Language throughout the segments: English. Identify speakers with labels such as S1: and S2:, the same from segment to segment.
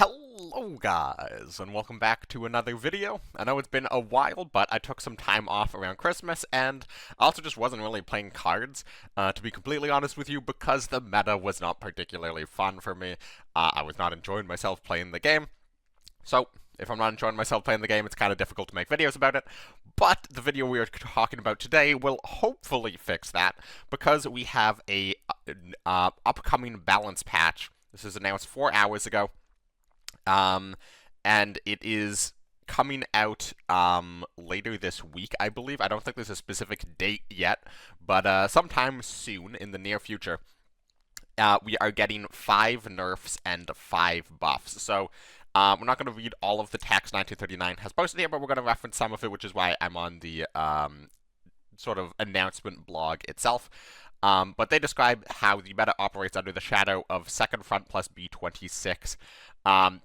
S1: Hello guys, and welcome back to another video. I know it's been a while, but I took some time off around Christmas, and I also just wasn't really playing cards, to be completely honest with you, because the meta was not particularly fun for me. I was not enjoying myself playing the game, so if I'm not enjoying myself playing the game, it's kind of difficult to make videos about it. But the video we are talking about today will hopefully fix that, because we have a upcoming balance patch. This was announced 4 hours ago. And it is coming out later this week, I believe. I don't think there's a specific date yet, but sometime soon in the near future, we are getting 5 nerfs and 5 buffs. So we're not going to read all of the text 1939 has posted here, but we're going to reference some of it, which is why I'm on the sort of announcement blog itself. But they describe how the meta operates under the shadow of Second Front plus B26.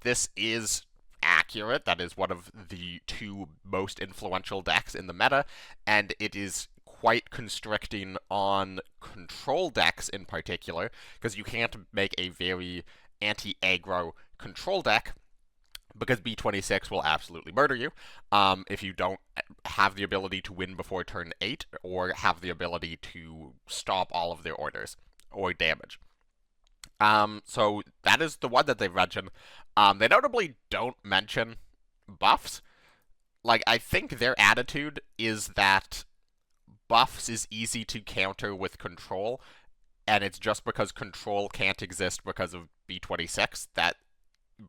S1: This is accurate. That is one of the 2 most influential decks in the meta, and it is quite constricting on control decks in particular, because you can't make a very anti-aggro control deck, because B26 will absolutely murder you if you don't have the ability to win before turn 8, or have the ability to stop all of their orders or damage. So that is the one that they mention. They notably don't mention buffs. Like, I think their attitude is that buffs is easy to counter with control, and it's just because control can't exist because of B26 that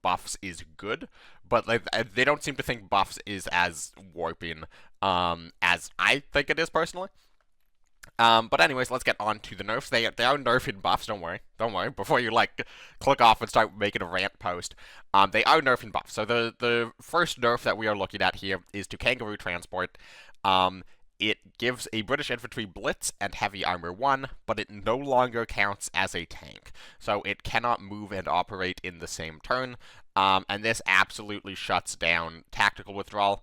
S1: buffs is good, but like, they don't seem to think buffs is as warping as I think it is personally. But anyways, let's get on to the nerfs. They are nerfing buffs, don't worry. Don't worry, before you, like, click off and start making a rant post. They are nerfing buffs. So the first nerf that we are looking at here is to Kangaroo Transport. It gives a British Infantry Blitz and Heavy Armor 1, but it no longer counts as a tank. So it cannot move and operate in the same turn, and this absolutely shuts down tactical withdrawal.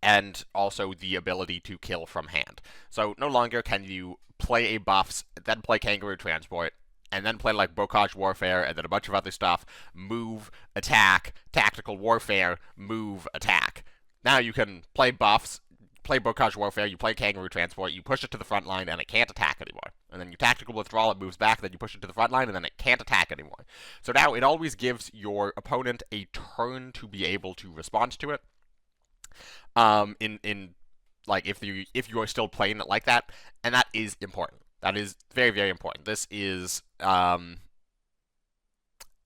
S1: And also the ability to kill from hand. So no longer can you play a buffs, then play Kangaroo Transport, and then play like Bocage Warfare, and then a bunch of other stuff, move, attack, tactical warfare, move, attack. Now you can play buffs, play Bocage Warfare, you play Kangaroo Transport, you push it to the front line, and it can't attack anymore. And then you tactical withdrawal, it moves back, then you push it to the front line, and then it can't attack anymore. So now it always gives your opponent a turn to be able to respond to it. Like, if you are still playing it like that, and that is important. That is very, very important. This is a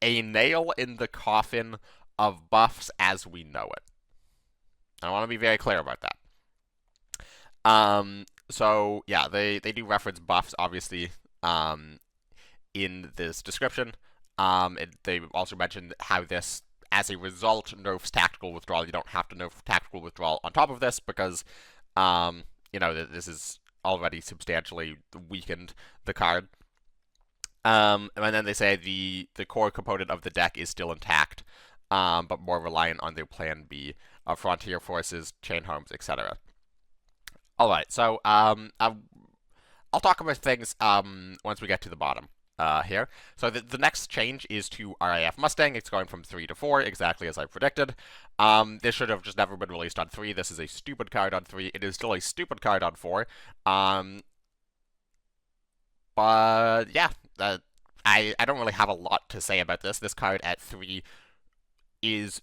S1: nail in the coffin of buffs as we know it. I want to be very clear about that. So yeah, they do reference buffs obviously in this description. They also mentioned how this, as a result, nerfs tactical withdrawal. You don't have to nerf tactical withdrawal on top of this because, this is already substantially weakened the card. And then they say the core component of the deck is still intact, but more reliant on their plan B of frontier forces, chain homes, etc. Alright, so I'll talk about things once we get to the bottom. Here. So the next change is to RAF Mustang. It's going from 3 to 4, exactly as I predicted. This should have just never been released on 3. This is a stupid card on 3. It is still a stupid card on 4. But yeah, I don't really have a lot to say about this. This card at 3 is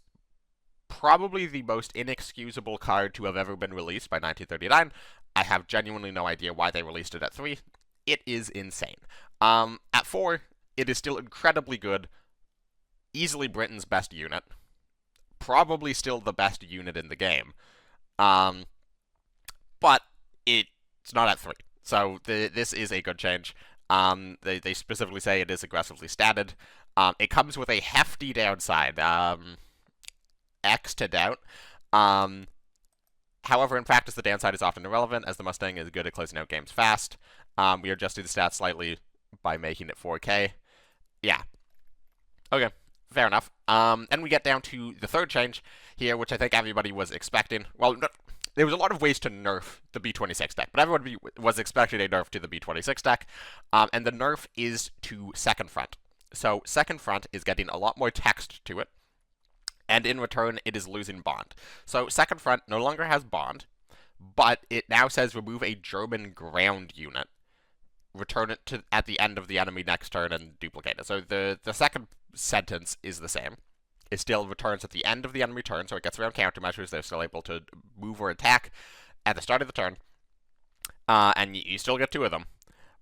S1: probably the most inexcusable card to have ever been released by 1939. I have genuinely no idea why they released it at 3. It is insane. At 4, it is still incredibly good. Easily Britain's best unit. Probably still the best unit in the game. But it's not at 3. So this is a good change. They specifically say it is aggressively statted. It comes with a hefty downside. X to doubt. However, in practice, the downside is often irrelevant, as the Mustang is good at closing out games fast. We adjusted the stats slightly by making it 4K. Yeah. Okay, fair enough. And we get down to the third change here, which I think everybody was expecting. Well, there was a lot of ways to nerf the B26 deck, but everybody was expecting a nerf to the B26 deck. And the nerf is to Second Front. So Second Front is getting a lot more text to it, and in return, it is losing bond. So Second Front no longer has bond, but it now says remove a German ground unit, return it to at the end of the enemy next turn, and duplicate it. So the second sentence is the same. It still returns at the end of the enemy turn, so it gets around countermeasures. They're still able to move or attack at the start of the turn, and you still get 2 of them,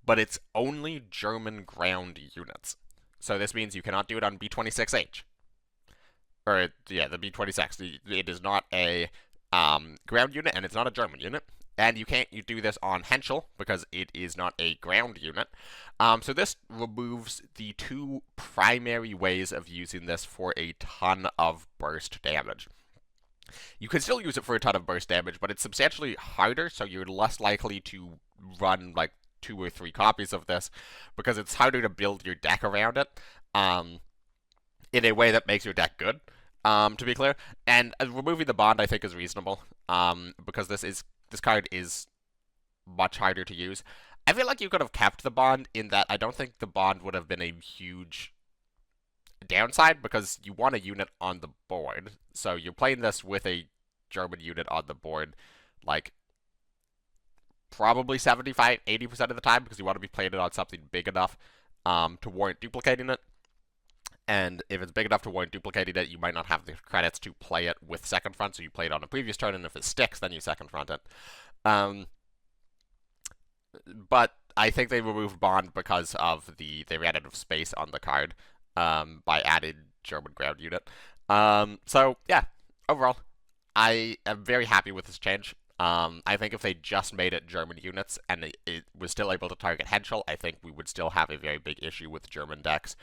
S1: but it's only German ground units. So this means you cannot do it on B-26H. Or, yeah, the B-26. It is not a ground unit, and it's not a German unit. And you can't do this on Henschel, because it is not a ground unit. So this removes the 2 primary ways of using this for a ton of burst damage. You can still use it for a ton of burst damage, but it's substantially harder, so you're less likely to run, like, 2 or 3 copies of this, because it's harder to build your deck around it, in a way that makes your deck good, to be clear. And removing the bond, I think, is reasonable, because this card is much harder to use. I feel like you could have kept the bond, in that I don't think the bond would have been a huge downside, because you want a unit on the board. So you're playing this with a German unit on the board, like, probably 75-80% of the time, because you want to be playing it on something big enough to warrant duplicating it. And if it's big enough to warrant duplicating it, you might not have the credits to play it with Second Front, so you play it on a previous turn, and if it sticks, then you Second Front it. But I think they removed bond because of they ran out of space on the card by adding German ground unit. So, yeah, overall, I am very happy with this change. I think if they just made it German units and it was still able to target Henschel, I think we would still have a very big issue with German decks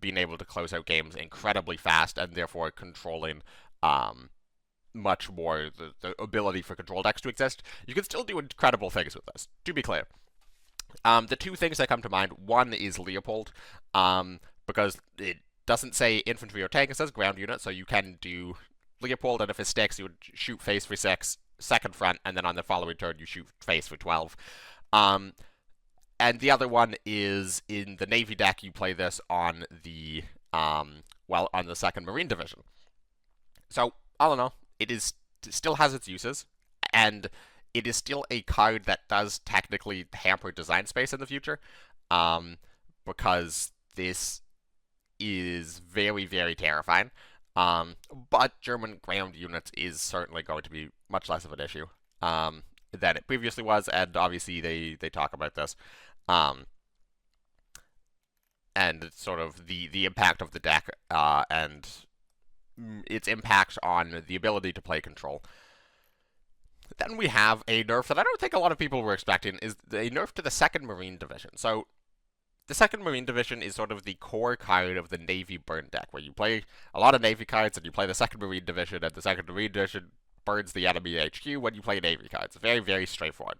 S1: being able to close out games incredibly fast, and therefore controlling much more the ability for control decks to exist. You can still do incredible things with this, to be clear. The 2 things that come to mind, one is Leopold, because it doesn't say infantry or tank, it says ground unit, so you can do Leopold, and if it sticks, you would shoot face for 6, Second Front, and then on the following turn, you shoot face for 12. And the other one is, in the Navy deck, you play this on the, on the 2nd Marine Division. So, all in all, it still has its uses, and it is still a card that does technically hamper design space in the future, because this is very, very terrifying. But German ground units is certainly going to be much less of an issue than it previously was, and obviously they talk about this. And sort of the impact of the deck, and its impact on the ability to play control. Then we have a nerf that I don't think a lot of people were expecting, is a nerf to the 2nd Marine Division. So, the 2nd Marine Division is sort of the core card of the Navy burn deck, where you play a lot of Navy cards, and you play the 2nd Marine Division, and the 2nd Marine Division burns the enemy HQ when you play Navy cards. Very, very straightforward.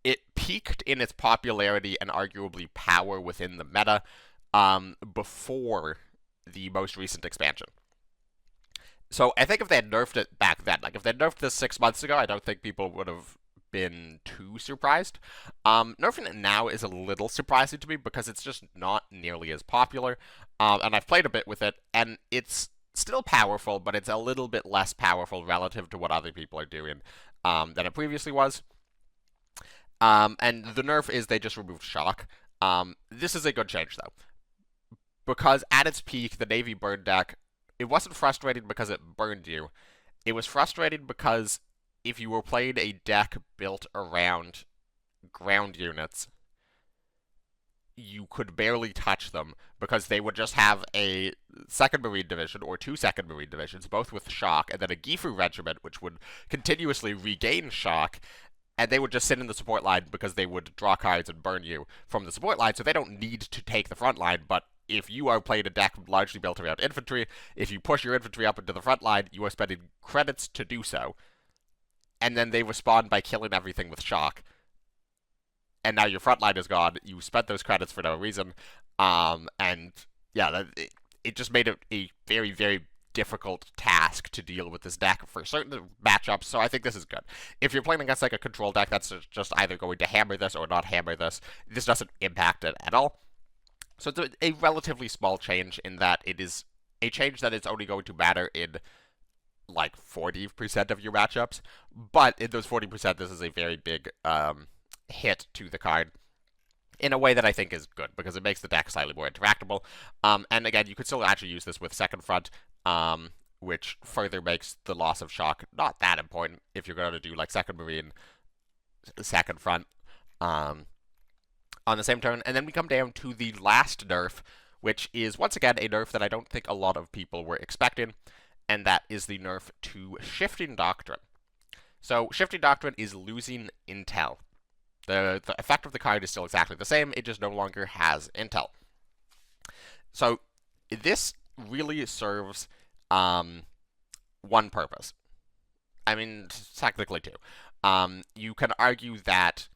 S1: It peaked in its popularity and arguably power within the meta before the most recent expansion. So I think if they had nerfed it back then, like if they had nerfed this 6 months ago, I don't think people would have been too surprised. Nerfing it now is a little surprising to me, because it's just not nearly as popular. And I've played a bit with it, and it's still powerful, but it's a little bit less powerful relative to what other people are doing than it previously was. And the nerf is they just removed shock. This is a good change, though, because at its peak, the Navy burn deck, it wasn't frustrating because it burned you. It was frustrating because if you were playing a deck built around ground units, you could barely touch them, because they would just have a 2nd Marine Division, or 2 2nd Marine Divisions, both with shock, and then a Gifu Regiment, which would continuously regain shock, and they would just sit in the support line because they would draw cards and burn you from the support line, so they don't need to take the front line. But if you are playing a deck largely built around infantry, if you push your infantry up into the front line, you are spending credits to do so, and then they respond by killing everything with shock. And now your front line is gone, you spent those credits for no reason, and yeah, it just made it a very, very difficult task to deal with this deck for certain matchups, so I think this is good. If you're playing against like a control deck that's just either going to hammer this or not hammer this, this doesn't impact it at all. So it's a relatively small change in that it is a change that is only going to matter in like 40% of your matchups, but in those 40%, this is a very big hit to the card in a way that I think is good because it makes the deck slightly more interactable. And again, you could still actually use this with Second Front, which further makes the loss of shock not that important if you're going to do like Second Marine, Second Front on the same turn. And then we come down to the last nerf, which is once again a nerf that I don't think a lot of people were expecting, and that is the nerf to Shifting Doctrine. So Shifting Doctrine is losing intel. The effect of the card is still exactly the same, it just no longer has intel. So this really serves one purpose. I mean, technically two. You can argue that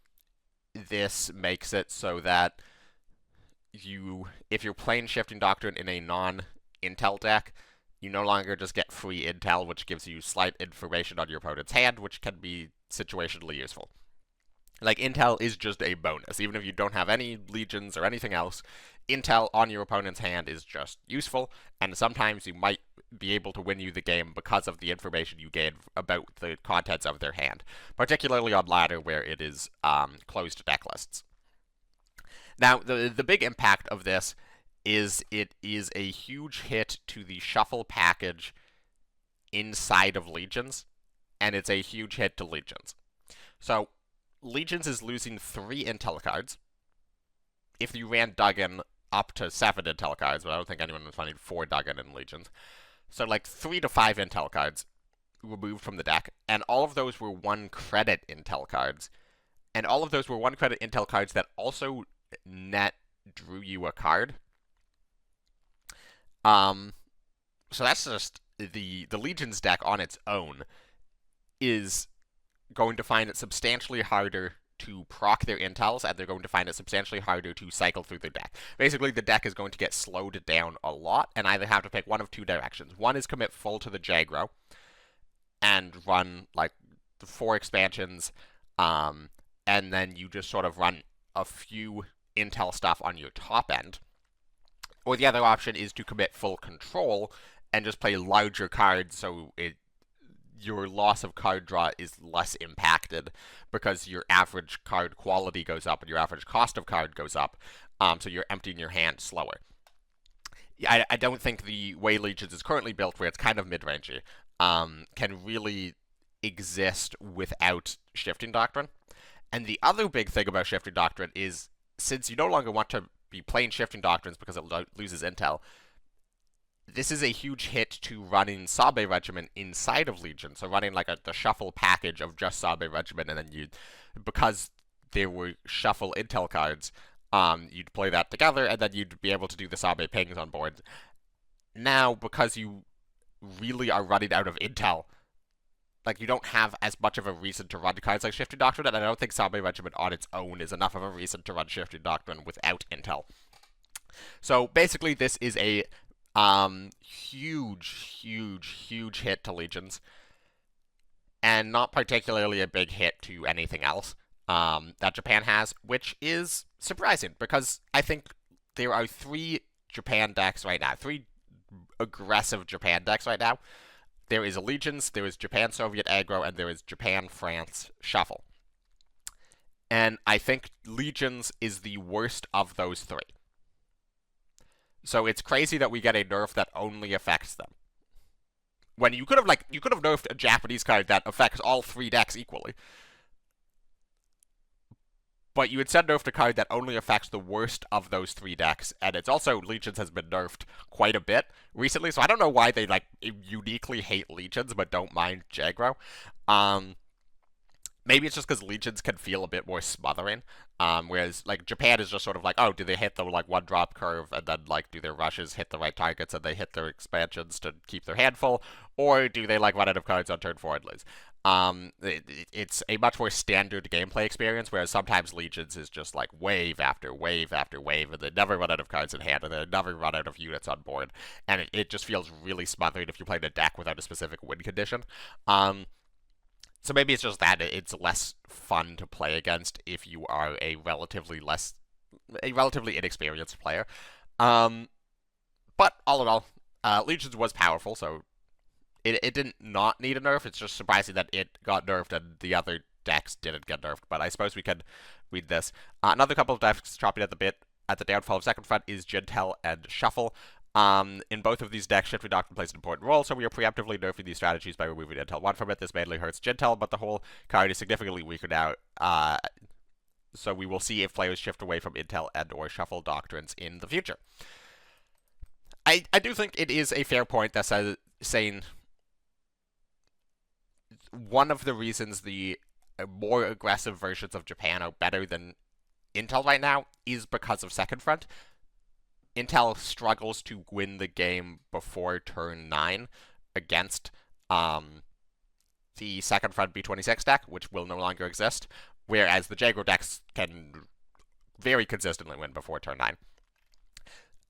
S1: this makes it so that if you're playing Shifting Doctrine in a non-intel deck, you no longer just get free intel, which gives you slight information on your opponent's hand, which can be situationally useful. Like, intel is just a bonus. Even if you don't have any legions or anything else, intel on your opponent's hand is just useful, and sometimes you might be able to win you the game because of the information you gain about the contents of their hand, particularly on ladder where it is closed deck lists. Now, the big impact of this is it is a huge hit to the shuffle package inside of Legions, and it's a huge hit to Legions. So, Legions is losing 3 intel cards. If you ran Duggan, up to 7 intel cards, but I don't think anyone was finding 4 Duggan in Legions. So like 3 to 5 intel cards removed from the deck, and all of those were 1 credit intel cards. And all of those were 1 credit intel cards that also net drew you a card. So that's just the Legions deck on its own is going to find it substantially harder to proc their intels, and they're going to find it substantially harder to cycle through their deck. Basically, the deck is going to get slowed down a lot, and either have to pick one of 2 directions. One is commit full to the Jagro, and run, like, 4 expansions, and then you just sort of run a few intel stuff on your top end. Or the other option is to commit full control, and just play larger cards so your loss of card draw is less impacted because your average card quality goes up and your average cost of card goes up, so you're emptying your hand slower. I don't think the way Legions is currently built, where it's kind of mid-rangey, can really exist without Shifting Doctrine. And the other big thing about Shifting Doctrine is, since you no longer want to be playing Shifting Doctrines because it loses intel, this is a huge hit to running Sabe Regiment inside of Legion. So running like the shuffle package of just Sabe Regiment, and then because there were shuffle intel cards, you'd play that together, and then you'd be able to do the Sabe pings on board. Now, because you really are running out of intel, like, you don't have as much of a reason to run cards like Shifting Doctrine, and I don't think Sabe Regiment on its own is enough of a reason to run Shifting Doctrine without intel. So basically, this is a huge hit to Legions, and not particularly a big hit to anything else that Japan has, which is surprising, because I think there are 3 Japan decks right now, 3 aggressive Japan decks right now. There is Legions, there is Japan-Soviet aggro, and there is Japan-France shuffle. And I think Legions is the worst of those 3. So it's crazy that we get a nerf that only affects them. When you could have nerfed a Japanese card that affects all 3 decks equally. But you instead nerfed a card that only affects the worst of those 3 decks, and it's also, Legions has been nerfed quite a bit recently, so I don't know why they, like, uniquely hate Legions but don't mind Jagro. Maybe it's just because Legions can feel a bit more smothering, whereas, like, Japan is just sort of like, oh, do they hit the, like, 1-drop curve, and then, like, do their rushes hit the right targets, and they hit their expansions to keep their hand full, or do they, like, run out of cards on turn 4 and lose? It's a much more standard gameplay experience, whereas sometimes Legions is just, like, wave after wave after wave, and they never run out of cards in hand, and they never run out of units on board, and it just feels really smothering if you play a deck without a specific win condition. So maybe it's just that it's less fun to play against if you are a relatively less, a relatively inexperienced player. But all in all, Legions was powerful, so it didn't not need a nerf. It's just surprising that it got nerfed and the other decks didn't get nerfed. But I suppose we could read this. Another couple of decks chopping at the bit at the downfall of Second Front is Jintel and Shuffle. In both of these decks, Shifting Doctrine plays an important role, so we are preemptively nerfing these strategies by removing Intel 1 from it. This mainly hurts Jintel, but the whole card is significantly weaker now, so we will see if players shift away from Intel and or Shuffle Doctrines in the future. I do think it is a fair point that saying one of the reasons the more aggressive versions of Japan are better than Intel right now is because of Second Front. Intel struggles to win the game before turn 9 against the Second Front B26 deck, which will no longer exist, whereas the Jaegro decks can very consistently win before turn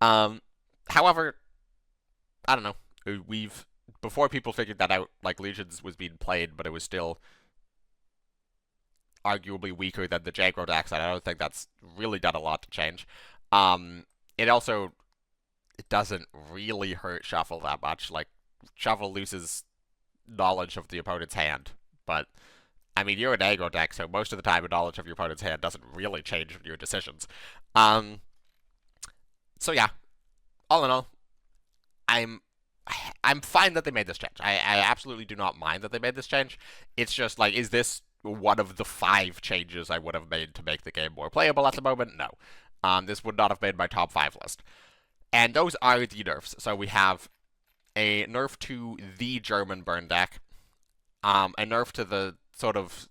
S1: 9. However, I don't know. Before people figured that out, like, Legions was being played, but it was still arguably weaker than the Jaegro decks, and I don't think that's really done a lot to change. It doesn't really hurt Shuffle that much. Like, Shuffle loses knowledge of the opponent's hand, but, I mean, you're an aggro deck, so most of the time, a knowledge of your opponent's hand doesn't really change your decisions. So yeah, all in all, I'm fine that they made this change. I absolutely do not mind that they made this change. It's just, like, is this one of the 5 changes I would have made to make the game more playable at the moment? No. This would not have made my top 5 list. And those are the nerfs. So we have a nerf to the German burn deck, a nerf to the sort of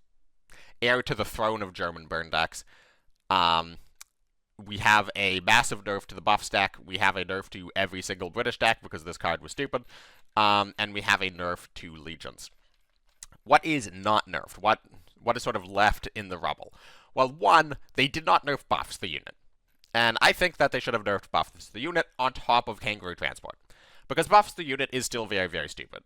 S1: heir to the throne of German burn decks. We have a massive nerf to the buffs deck. We have a nerf to every single British deck because this card was stupid. And we have a nerf to Legions. What is not nerfed? What is sort of left in the rubble? Well, one, they did not nerf buffs the unit. And I think that they should have nerfed buffs the unit on top of Kangaroo Transport. Because buffs the unit is still very, very stupid.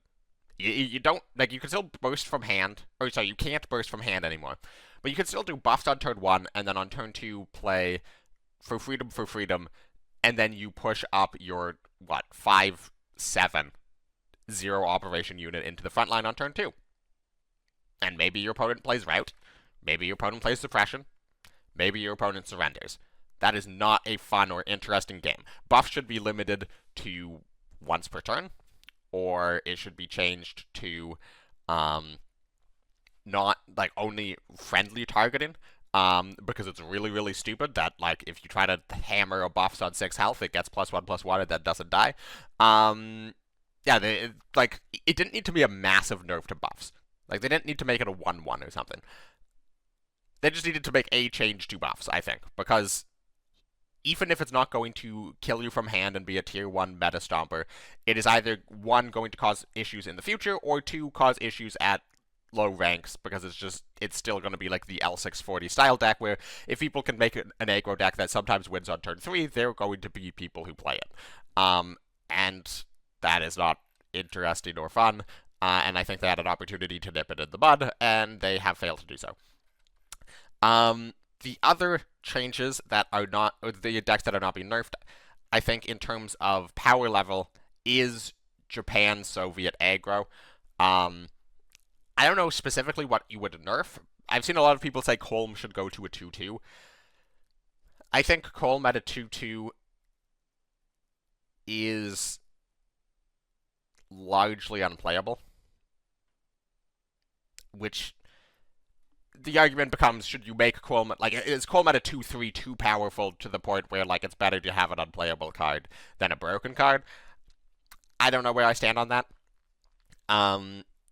S1: You don't, like, you can still burst from hand, or sorry, you can't burst from hand anymore. But you can still do buffs on turn 1, and then on turn 2 play for freedom, and then you push up your, 5/7 0 operation unit into the front line on turn 2. And maybe your opponent plays Rout, maybe your opponent plays Suppression, maybe your opponent surrenders. That is not a fun or interesting game. Buffs should be limited to once per turn, or it should be changed to not, like, only friendly targeting, because it's really, really stupid that, like, if you try to hammer a buffs on 6 health, it gets +1/+1 and then doesn't die. Yeah, it didn't need to be a massive nerf to buffs. Like, they didn't need to make it a 1/1 or something. They just needed to make a change to buffs, I think, because even if it's not going to kill you from hand and be a tier 1 meta stomper, it is either 1, going to cause issues in the future, or 2, cause issues at low ranks, because it's still going to be like the L640 style deck, where if people can make an aggro deck that sometimes wins on turn 3, there are going to be people who play it. And that is not interesting or fun, and I think they had an opportunity to nip it in the bud, and they have failed to do so. The other changes that are not, or the decks that are not being nerfed, I think in terms of power level, is Japan Soviet aggro. I don't know specifically what you would nerf. I've seen a lot of people say Kolm should go to a 2/2. I think Kolm at a 2/2 is largely unplayable, which the argument becomes, should you make Kolm, like, is Kolm at a 2/3 too powerful to the point where, like, it's better to have an unplayable card than a broken card? I don't know where I stand on that.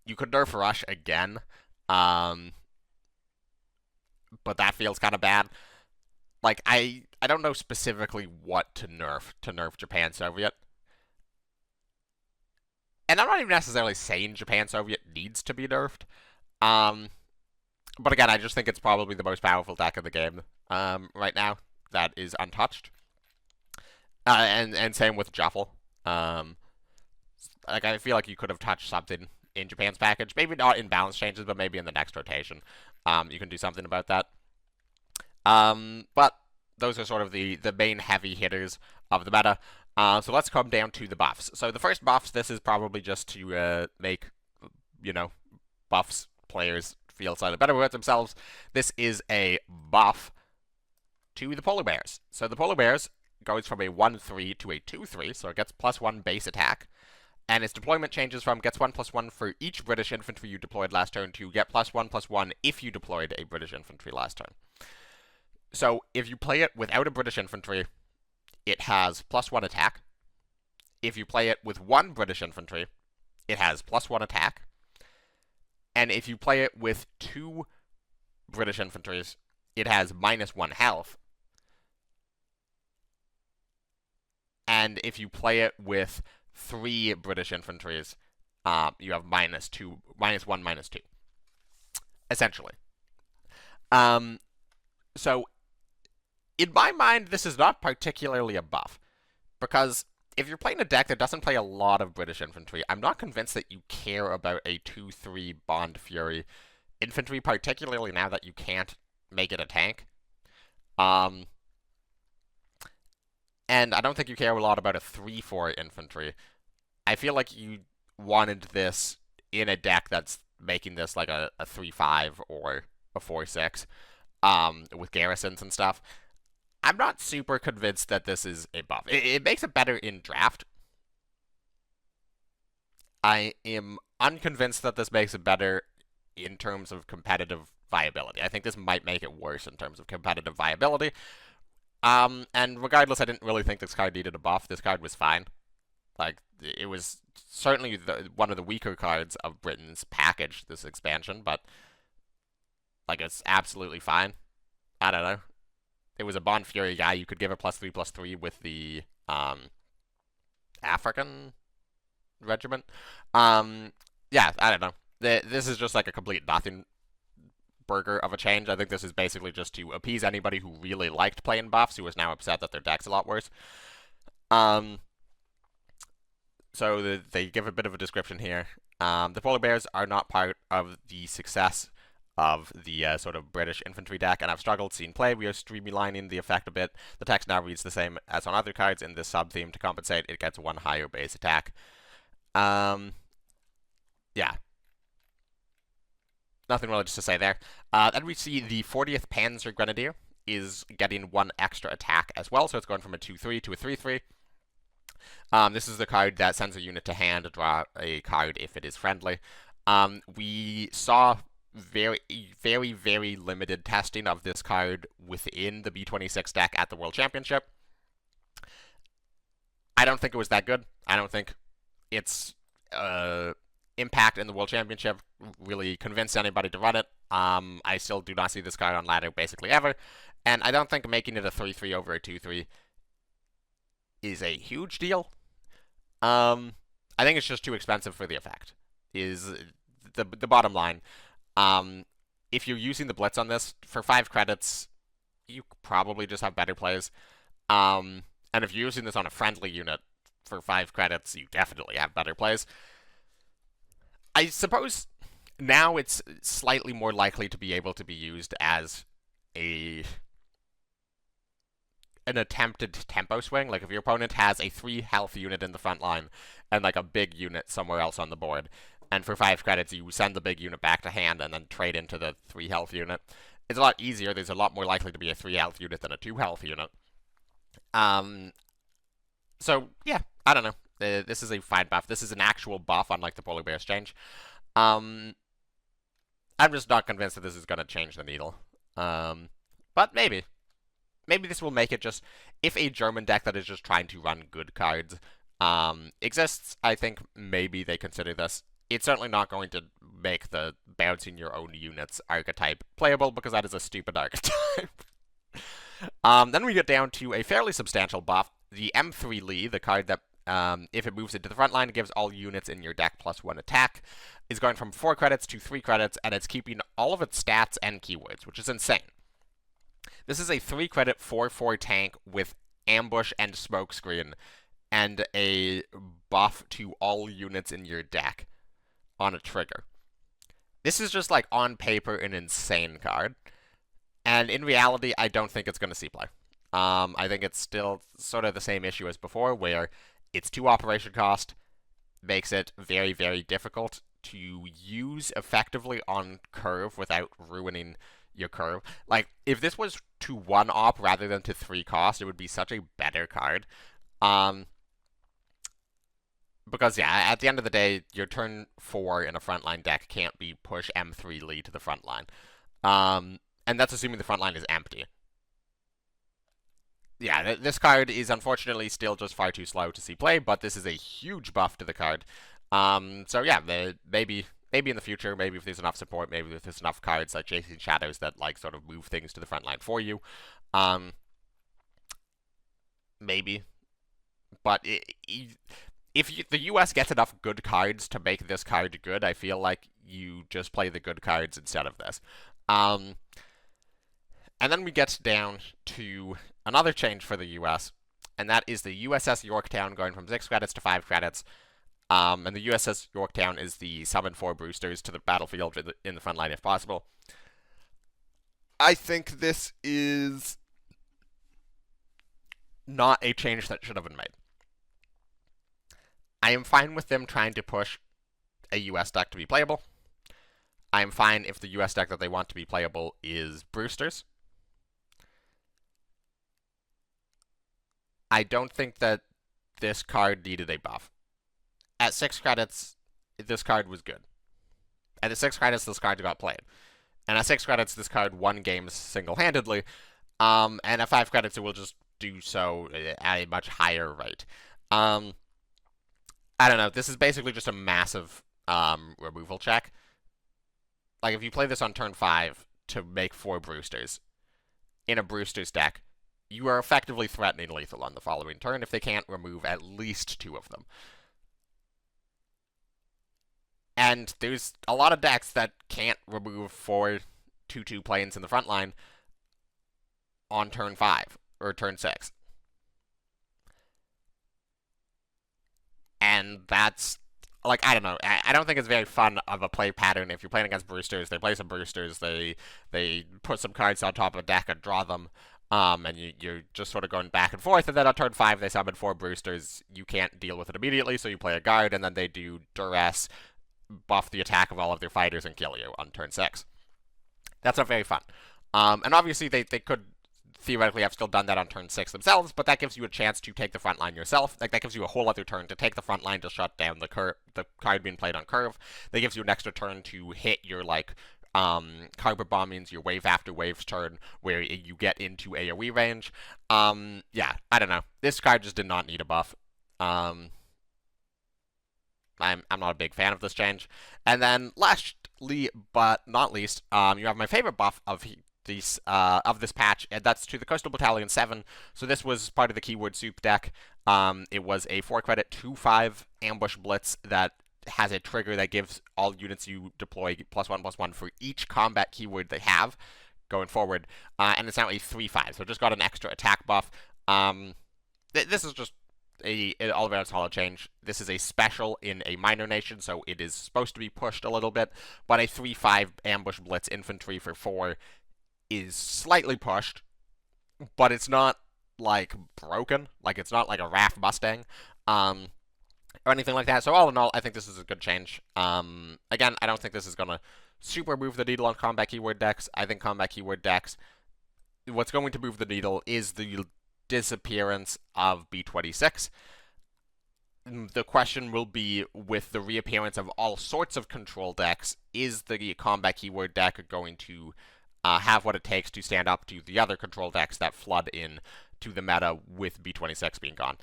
S1: You could nerf Rush again, but that feels kind of bad. Like, I don't know specifically what to nerf Japan Soviet. And I'm not even necessarily saying Japan Soviet needs to be nerfed. But again, I just think it's probably the most powerful deck in the game right now that is untouched. And same with Juffle. Like, I feel like you could have touched something in Japan's package. Maybe not in balance changes, but maybe in the next rotation. You can do something about that. But those are sort of the main heavy hitters of the meta. So let's come down to the buffs. So the first buffs, this is probably just to make, buffs players feel slightly better with themselves. This is a buff to the polar bears. So the polar bears goes from a 1-3 to a 2-3, so it gets +1 base attack. And its deployment changes from gets 1/+1 for each British infantry you deployed last turn to get +1/+1 if you deployed a British infantry last turn. So if you play it without a British infantry, it has +1 attack. If you play it with 1 British infantry, it has +1 attack. And if you play it with 2 British infantries, it has -1 health. And if you play it with 3 British infantries, you have -1, -2, essentially. So, in my mind, this is not particularly a buff, because if you're playing a deck that doesn't play a lot of British infantry, I'm not convinced that you care about a 2-3 Bond Fury infantry, particularly now that you can't make it a tank. And I don't think you care a lot about a 3-4 infantry. I feel like you wanted this in a deck that's making this like a 3-5 or a 4-6 with garrisons and stuff. I'm not super convinced that this is a buff. It makes it better in draft. I am unconvinced that this makes it better in terms of competitive viability. I think this might make it worse in terms of competitive viability. And regardless, I didn't really think this card needed a buff. This card was fine. Like, it was certainly one of the weaker cards of Britain's package, this expansion, but, like, it's absolutely fine. I don't know. It was a Bond Fury guy. You could give a +3/+3 with the, African regiment. Yeah, I don't know. This is just, like, a complete nothing burger of a change. I think this is basically just to appease anybody who really liked playing buffs, who is now upset that their deck's a lot worse. So they give a bit of a description here. The polar bears are not part of the success of the sort of British infantry deck, and I've struggled seeing play. We are streamlining the effect a bit. The text now reads the same as on other cards in this sub-theme. To compensate, it gets 1 higher base attack. Yeah. Nothing really just to say there. Then we see the 40th Panzergrenadier is getting 1 extra attack as well, so it's going from a 2-3 to a 3-3. This is the card that sends a unit to hand to draw a card if it is friendly. We saw very, very, very limited testing of this card within the B26 deck at the World Championship. I don't think it was that good. I don't think its impact in the World Championship really convinced anybody to run it. I still do not see this card on ladder basically ever, and I don't think making it a 3-3 over a 2-3 is a huge deal. I think it's just too expensive for the effect, is the bottom line. If you're using the Blitz on this, for 5 credits, you probably just have better plays. And if you're using this on a friendly unit for 5 credits, you definitely have better plays. I suppose now it's slightly more likely to be able to be used as an attempted tempo swing. Like, if your opponent has a 3 health unit in the front line and like a big unit somewhere else on the board, and for 5 credits you send the big unit back to hand and then trade into the 3 health unit, it's a lot easier. There's a lot more likely to be a 3 health unit than a 2 health unit. So yeah, I don't know. This is a fine buff. This is an actual buff, unlike the Polar Bears change. I'm just not convinced that this is going to change the needle. But maybe. Maybe this will make it just, if a German deck that is just trying to run good cards exists, I think maybe they consider this. It's certainly not going to make the bouncing your own units archetype playable, because that is a stupid archetype. Then we get down to a fairly substantial buff, the M3 Lee, the card that, if it moves into the front line, it gives all units in your deck +1 attack, is going from 4 credits to 3 credits, and it's keeping all of its stats and keywords, which is insane. This is a 3-credit 4/4 tank with ambush and smokescreen, and a buff to all units in your deck on a trigger. This is just, like, on paper, an insane card. And in reality, I don't think it's going to see play. I think it's still sort of the same issue as before, where it's 2 operation cost, makes it very, very difficult to use effectively on curve without ruining your curve. Like, if this was to 1 op rather than to 3 cost, it would be such a better card. Because, yeah, at the end of the day, your turn 4 in a frontline deck can't be push M3 lead to the front line. And that's assuming the front line is empty. Yeah, this card is unfortunately still just far too slow to see play, but this is a huge buff to the card. So yeah, maybe in the future, maybe if there's enough support, maybe if there's enough cards like Chasing Shadows that like sort of move things to the front line for you, maybe. But if the US gets enough good cards to make this card good, I feel like you just play the good cards instead of this. And then we get down to another change for the US, and that is the USS Yorktown going from 6 credits to 5 credits. And the USS Yorktown is the summon 4 boosters to the battlefield in the front line if possible. I think this is not a change that should have been made. I am fine with them trying to push a US deck to be playable. I am fine if the US deck that they want to be playable is boosters. I don't think that this card needed a buff. At 6 credits, this card was good. At 6 credits, this card got played. And at 6 credits, this card won games single-handedly. And at 5 credits, it will just do so at a much higher rate. I don't know. This is basically just a massive removal check. Like, if you play this on turn 5 to make 4 boosters in a boosters deck, you are effectively threatening lethal on the following turn if they can't remove at least 2 of them. And there's a lot of decks that can't remove 4 2/2 planes in the front line on turn 5 or turn 6. And that's, like, I don't know. I don't think it's very fun of a play pattern. If you're playing against boosters, they play some boosters, they put some cards on top of a deck and draw them. And you're just sort of going back and forth, and then on turn 5, they summon 4 boosters. You can't deal with it immediately, so you play a guard, and then they do duress, buff the attack of all of their fighters, and kill you on turn 6. That's not very fun. And obviously, they could theoretically have still done that on turn 6 themselves, but that gives you a chance to take the front line yourself. Like, that gives you a whole other turn to take the front line to shut down the card being played on curve. That gives you an extra turn to hit your, like, carpet bombings, your wave after waves turn, where you get into AoE range. Yeah, I don't know. This card just did not need a buff. I'm not a big fan of this change. And then, lastly but not least, you have my favorite buff of this patch, and that's to the Coastal Battalion 7. So this was part of the Keyword Soup deck. It was a 4-credit 2/5 ambush blitz that has a trigger that gives all units you deploy +1/+1 for each combat keyword they have going forward. And it's now a 3/5, so it just got an extra attack buff. This is just an all-around solid change. This is a special in a minor nation, so it is supposed to be pushed a little bit, but a 3/5 ambush blitz infantry for 4 is slightly pushed, but it's not, like, broken. Like, it's not like a RAF Mustang, or anything like that. So all in all, I think this is a good change. Again, I don't think this is going to super move the needle on combat keyword decks. I think combat keyword decks, what's going to move the needle is the disappearance of B26. The question will be, with the reappearance of all sorts of control decks, is the combat keyword deck going to have what it takes to stand up to the other control decks that flood in to the meta with B26 being gone?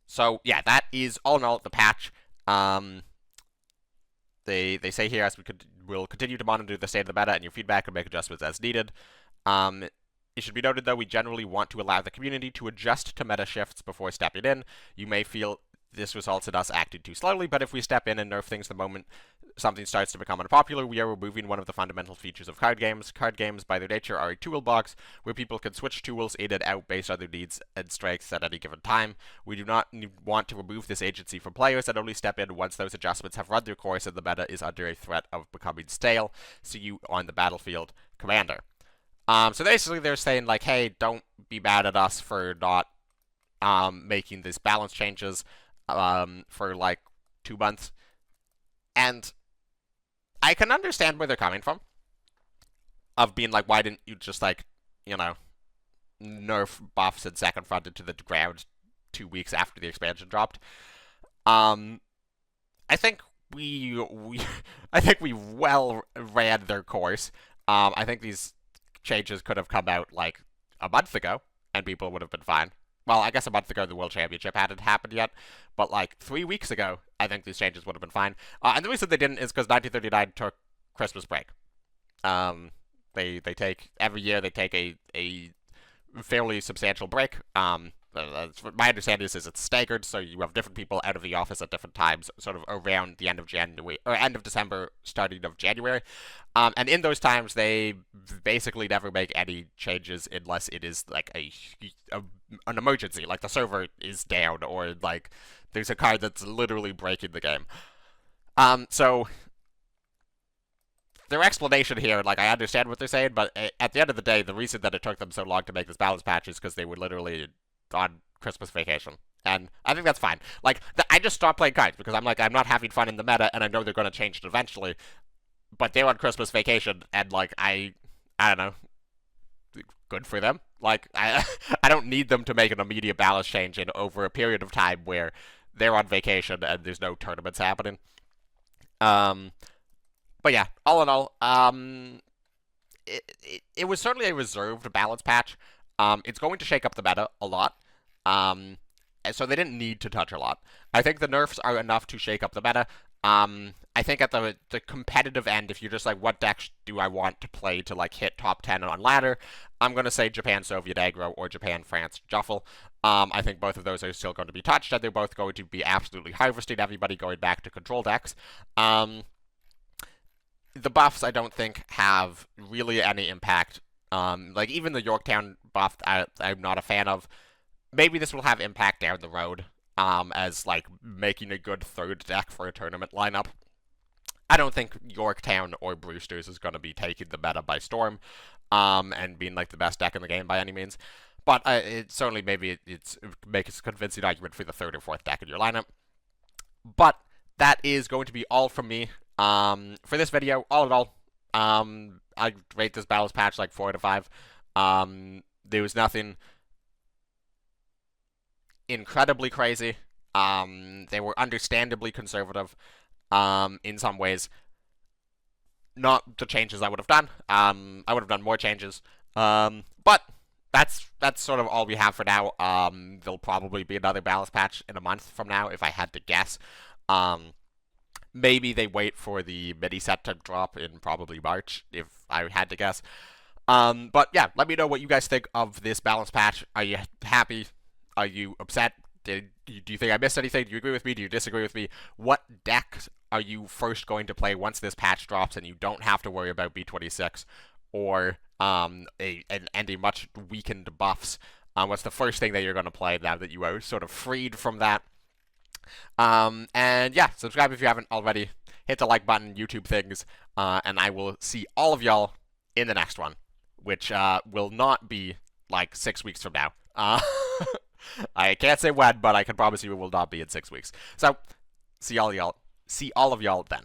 S1: So yeah, that is all in all the patch. They say here, as we'll continue to monitor the state of the meta and your feedback and make adjustments as needed. It should be noted, though, we generally want to allow the community to adjust to meta shifts before stepping in. You may feel this results in us acting too slowly, but if we step in and nerf things the moment something starts to become unpopular, we are removing one of the fundamental features of card games. Card games, by their nature, are a toolbox where people can switch tools in and out based on their needs and strengths at any given time. We do not want to remove this agency from players and only step in once those adjustments have run their course and the meta is under a threat of becoming stale. See you on the battlefield, Commander. So basically they're saying like, hey, don't be mad at us for not making these balance changes for like 2 months. And I can understand where they're coming from, of being like, why didn't you just like, you know, nerf buffs and second fronted to the ground 2 weeks after the expansion dropped. Um, I think we I think we well ran their course. I think these changes could have come out like a month ago, and people would have been fine. Well, I guess a month ago the World Championship hadn't happened yet, but like 3 weeks ago, I think these changes would have been fine. And the reason they didn't is because 1939 took Christmas break. They take every year they take a fairly substantial break. My understanding is it's staggered, so you have different people out of the office at different times, sort of around the end of January or end of December, starting of January. And in those times, they basically never make any changes unless it is like an emergency, like the server is down or like there's a card that's literally breaking the game. So their explanation here, like, I understand what they're saying, but at the end of the day, the reason that it took them so long to make this balance patch is because they were literally on Christmas vacation. And I think that's fine. Like, I just stopped playing cards because I'm like, I'm not having fun in the meta, and I know they're going to change it eventually. But they're on Christmas vacation, and, like, I don't know. Good for them. Like, I don't need them to make an immediate balance change in over a period of time where they're on vacation and there's no tournaments happening. But yeah, all in all, it was certainly a reserved balance patch. It's going to shake up the meta a lot. So they didn't need to touch a lot. I think the nerfs are enough to shake up the meta. I think at the competitive end, if you're just like, what decks do I want to play to like hit top 10 on ladder, I'm going to say Japan Soviet aggro or Japan France Juffle. I think both of those are still going to be touched, and they're both going to be absolutely harvesting everybody going back to control decks. The buffs, I don't think, have really any impact. Like, even the Yorktown buff, I'm not a fan of. Maybe this will have impact down the road, as, like, making a good third deck for a tournament lineup. I don't think Yorktown or Brewsters is going to be taking the meta by storm, and being, like, the best deck in the game by any means. But it certainly, maybe it makes a convincing argument for the third or fourth deck in your lineup. But that is going to be all from me. For this video, all in all, I rate this balance patch like 4 out of 5. There was nothing incredibly crazy. They were understandably conservative, in some ways. Not the changes I would have done. I would have done more changes. But that's sort of all we have for now. There'll probably be another balance patch in a month from now, if I had to guess. Maybe they wait for the mini set to drop in probably March, if I had to guess. But yeah, let me know what you guys think of this balance patch. Are you happy? Are you upset? Do you think I missed anything? Do you agree with me? Do you disagree with me? What decks are you first going to play once this patch drops and you don't have to worry about B26 or a much weakened buffs? What's the first thing that you're going to play now that you are sort of freed from that? And yeah, subscribe if you haven't already. Hit the like button, YouTube things, and I will see all of y'all in the next one, which will not be like 6 weeks from now. I can't say when, but I can promise you it will not be in 6 weeks. So, see all of y'all then.